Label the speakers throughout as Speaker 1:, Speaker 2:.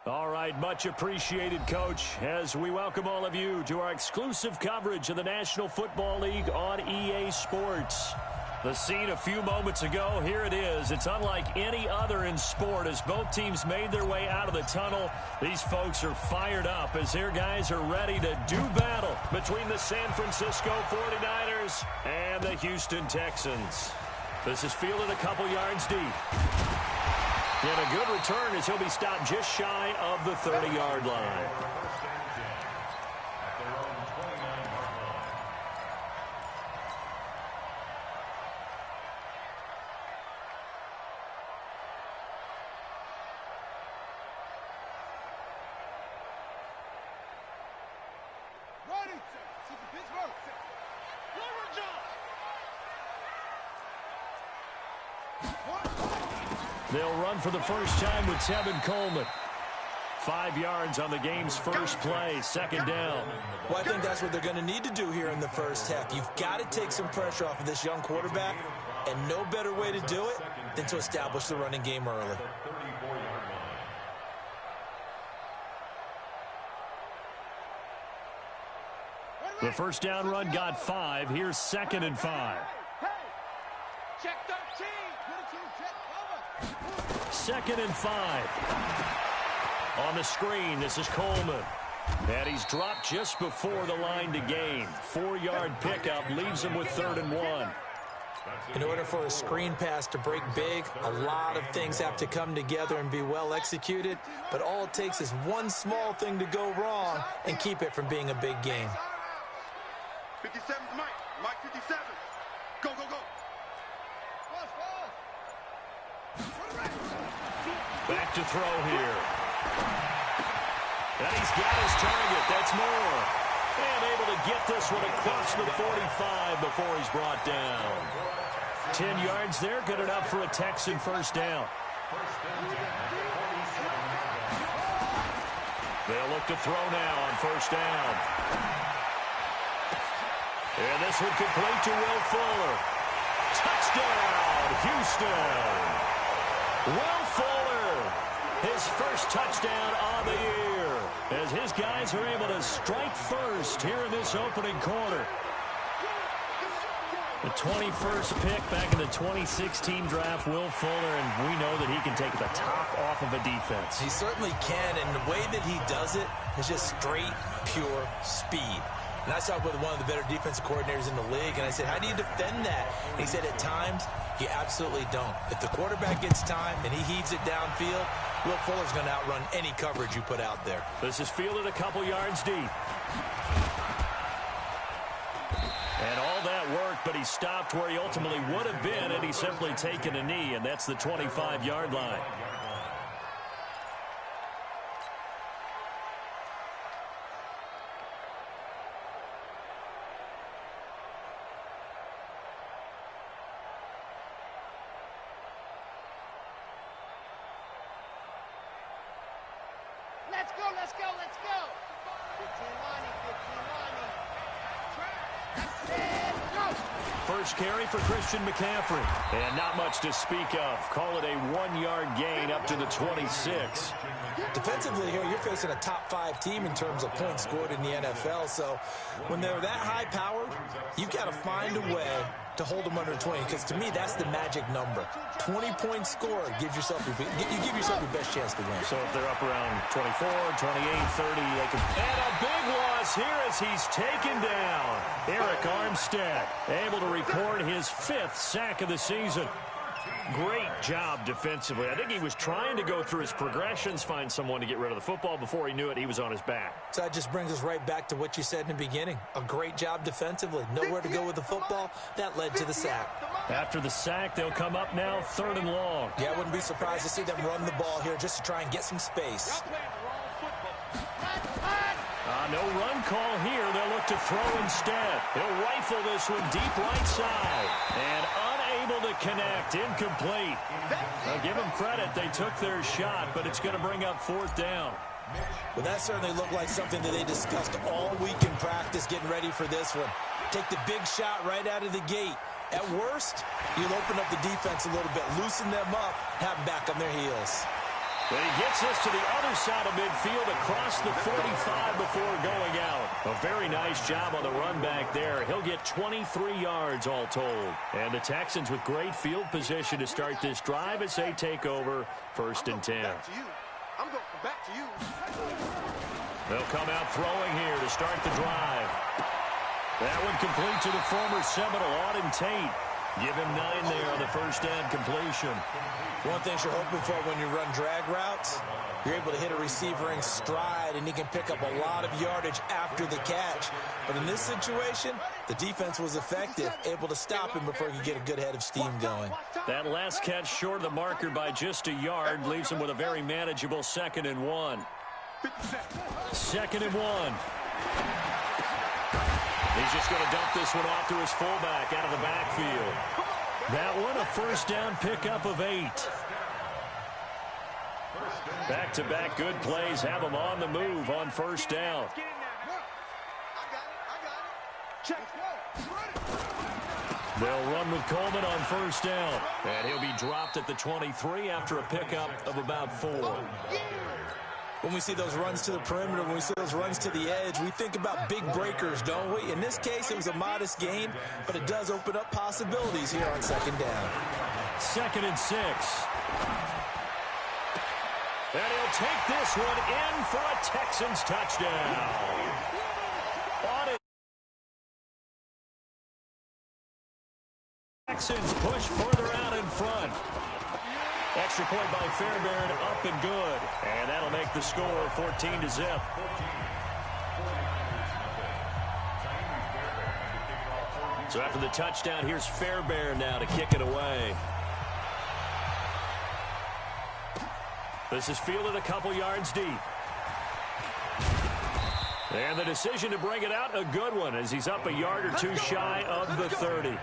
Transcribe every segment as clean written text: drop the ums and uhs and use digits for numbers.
Speaker 1: All right, much appreciated, Coach, as we welcome all of you to our exclusive coverage of the National Football League on EA Sports. The scene a few moments ago, here it is. It's unlike any other in sport as both teams made their way out of the tunnel. These folks are fired up as their guys are ready to do battle between the San Francisco 49ers and the Houston Texans. This is fielded a couple yards deep. And a good return as he'll be stopped just shy of the 30-yard line. They'll run for the first time with Tevin Coleman. 5 yards on the game's first play, second down.
Speaker 2: Well, I think that's what they're going to need to do here in the first half. You've got to take some pressure off of this young quarterback, and no better way to do it than to establish the running game early.
Speaker 1: The first down run got 5. Here's 2nd and 5.
Speaker 3: Check 13.
Speaker 1: 2nd and 5. On the screen, this is Coleman. And he's dropped just before the line to gain. 4-yard pickup leaves him with 3rd and 1.
Speaker 2: In order for a screen pass to break big, a lot of things have to come together and be well executed. But all it takes is one small thing to go wrong and keep it from being a big game.
Speaker 3: 57's Mike. Mike 57. Go, go, go.
Speaker 1: Back to throw here. And he's got his target. That's Moore. And able to get this one across the 45 before he's brought down. 10 yards there. Good enough for a Texan first down. They'll look to throw now on first down. And this one complete to Will Fuller. Touchdown, Houston. Will Fuller, his first touchdown on the year, as his guys are able to strike first here in this opening quarter. The 21st pick back in the 2016 draft, Will Fuller, and we know that he can take the top off of a defense.
Speaker 2: He certainly can, and the way that he does it is just straight, pure speed. And I talked with one of the better defensive coordinators in the league, and I said, how do you defend that? And he said, at times, you absolutely don't. If the quarterback gets time and he heaves it downfield, Will Fuller's going to outrun any coverage you put out there.
Speaker 1: This is fielded a couple yards deep. And all that worked, but he stopped where he ultimately would have been had he simply taken a knee, and that's the 25-yard line.
Speaker 3: Let's go, let's go, let's go. 15 lining, 15 lining. Go.
Speaker 1: First carry for Christian McCaffrey. And not much to speak of. Call it a 1-yard gain up to the 26.
Speaker 2: Defensively here, you're facing a top-5 team in terms of points scored in the NFL. So when they're that high-powered, you've got to find a way to hold them under 20, because to me, that's the magic number. 20 points scored gives yourself you give yourself your best chance to win.
Speaker 1: So if they're up around 24, 28, 30, they can... And a big loss here as he's taken down. Eric Armstead able to record his 5th sack of the season. Great job defensively. I think he was trying to go through his progressions, find someone to get rid of the football. Before he knew it, he was on his back.
Speaker 2: So that just brings us right back to what you said in the beginning. A great job defensively. Nowhere to go with the football. That led to the sack.
Speaker 1: After the sack, they'll come up now 3rd and long.
Speaker 2: Yeah, I wouldn't be surprised to see them run the ball here just to try and get some space.
Speaker 1: No run call here. They'll look to throw instead. He'll rifle this one deep right side. And unable to connect. Incomplete. Now give them credit. They took their shot, but it's going to bring up 4th down.
Speaker 2: Well, that certainly looked like something that they discussed all week in practice, getting ready for this one. Take the big shot right out of the gate. At worst, you'll open up the defense a little bit, loosen them up, have them back on their heels.
Speaker 1: But he gets this to the other side of midfield across the 45 before going out. A very nice job on the run back there. He'll get 23 yards all told. And the Texans with great field position to start this drive as they take over 1st and 10.
Speaker 3: I'm going back to you.
Speaker 1: They'll come out throwing here to start the drive. That one complete to the former Seminole, Auden Tate. Give him 9 there on the first down completion.
Speaker 2: One thing you're hoping for when you run drag routes, you're able to hit a receiver in stride, and he can pick up a lot of yardage after the catch. But in this situation, the defense was effective, able to stop him before he could get a good head of steam going.
Speaker 1: That last catch short of the marker by just a yard leaves him with a very manageable 2nd and 1. 2nd and 1. He's just going to dump this one off to his fullback out of the backfield. That one, a first down pickup of 8. Back-to-back good plays have him on the move on first down. They'll run with Coleman on first down. And he'll be dropped at the 23 after a pickup of about 4.
Speaker 2: When we see those runs to the perimeter, when we see those runs to the edge, we think about big breakers, don't we? In this case, it was a modest gain, but it does open up possibilities here on 2nd down.
Speaker 1: 2nd and 6. And he'll take this one in for a Texans touchdown. On it. Texans push further out in front. Extra point by Fairbairn, up and good. And that'll make the score 14-0. So after the touchdown, here's Fairbairn now to kick it away. This is fielded a couple yards deep. And the decision to bring it out, a good one, as he's up a yard or two shy of the 30.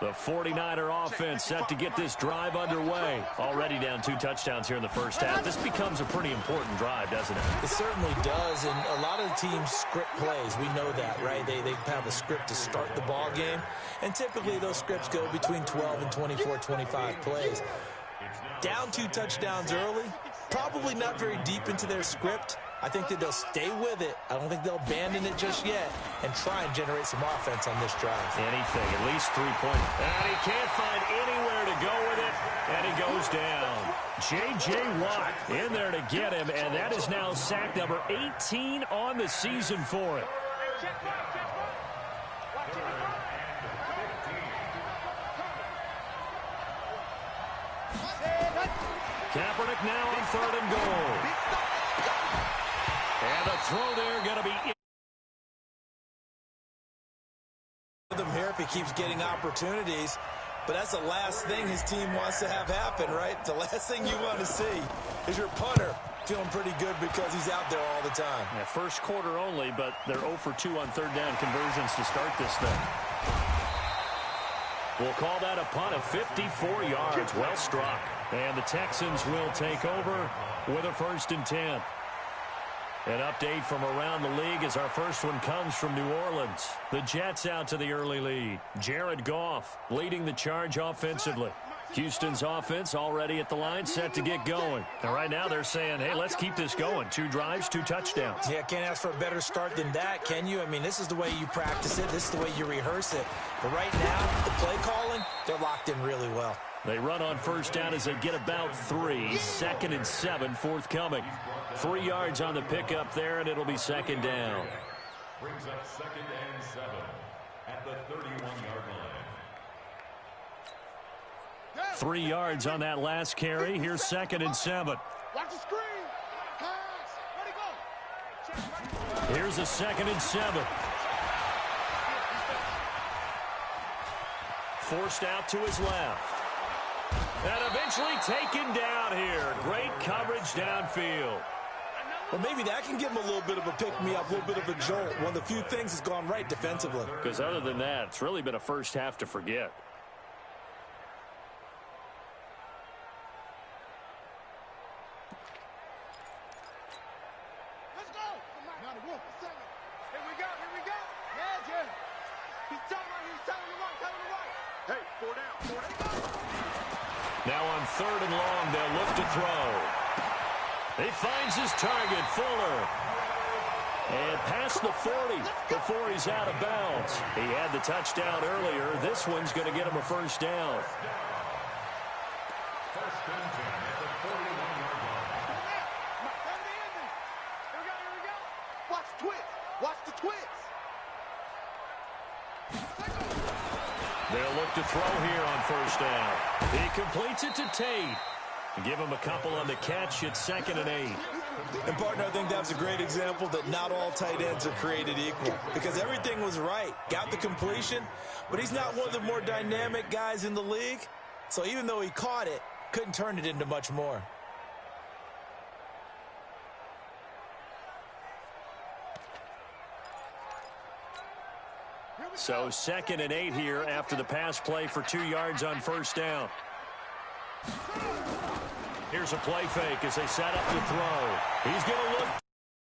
Speaker 1: The 49er offense set to get this drive underway. Already down 2 touchdowns here in the first half. This becomes a pretty important drive, doesn't it?
Speaker 2: It certainly does, and a lot of the teams script plays. We know that, right? They have a script to start the ball game, and typically those scripts go between 12 and 24, 25 plays. Down 2 touchdowns early, probably not very deep into their script. I think that they'll stay with it. I don't think they'll abandon it just yet and try and generate some offense on this drive.
Speaker 1: Anything, at least 3 points. And he can't find anywhere to go with it, and he goes down. J.J. Watt in there to get him, and that is now sack number 18 on the season for it. Kaepernick now on 3rd and goal. And the throw there going to be
Speaker 2: him here if he keeps getting opportunities, but that's the last thing his team wants to have happen, right? The last thing you want to see is your punter feeling pretty good because he's out there all the time.
Speaker 1: Yeah, first quarter only, but they're 0 for 2 on 3rd down conversions to start this thing. We'll call that a punt of 54 yards. Well struck. And the Texans will take over with a 1st and 10. An update from around the league as our first one comes from New Orleans. The Jets out to the early lead. Jared Goff leading the charge offensively. Houston's offense already at the line, set to get going. And right now they're saying, hey, let's keep this going. 2 drives, 2 touchdowns.
Speaker 2: Yeah, can't ask for a better start than that, can you? I mean, this is the way you practice it. This is the way you rehearse it. But right now, the play calling, they're locked in really well.
Speaker 1: They run on first down as they get about 3. 2nd and 7 forthcoming. 3 yards on the pickup there, and it'll be 2nd down.
Speaker 4: Brings up 2nd and 7 at the 31-yard line.
Speaker 1: 3 yards on that last carry. Here's 2nd and 7.
Speaker 3: Watch the screen. Pass. Ready, go.
Speaker 1: Here's a 2nd and 7. Forced out to his left. And eventually taken down here. Great coverage downfield.
Speaker 2: Well, maybe that can give him a little bit of a pick-me-up, a little bit of a jolt. One of the few things that's gone right defensively.
Speaker 1: Because other than that, it's really been a first half to forget.
Speaker 3: Here we go. Yeah. He's telling the right. Hey, 4 down.
Speaker 1: Now on 3rd and long, they'll look to throw. He finds his target, Fuller. And past the 40 before he's out of bounds. He had the touchdown earlier. This one's going to get him a first down.
Speaker 4: First and 10 at the 41-yard line.
Speaker 3: Here we go. Watch the twist.
Speaker 1: They'll look to throw here on first down. He completes it to Tate. Give him a couple on the catch at 2nd and 8.
Speaker 2: And, partner, I think that's a great example that not all tight ends are created equal because everything was right. Got the completion, but he's not one of the more dynamic guys in the league. So even though he caught it, couldn't turn it into much more.
Speaker 1: So 2nd and 8 here after the pass play for 2 yards on first down. Here's a play fake as they set up to throw. He's going to look.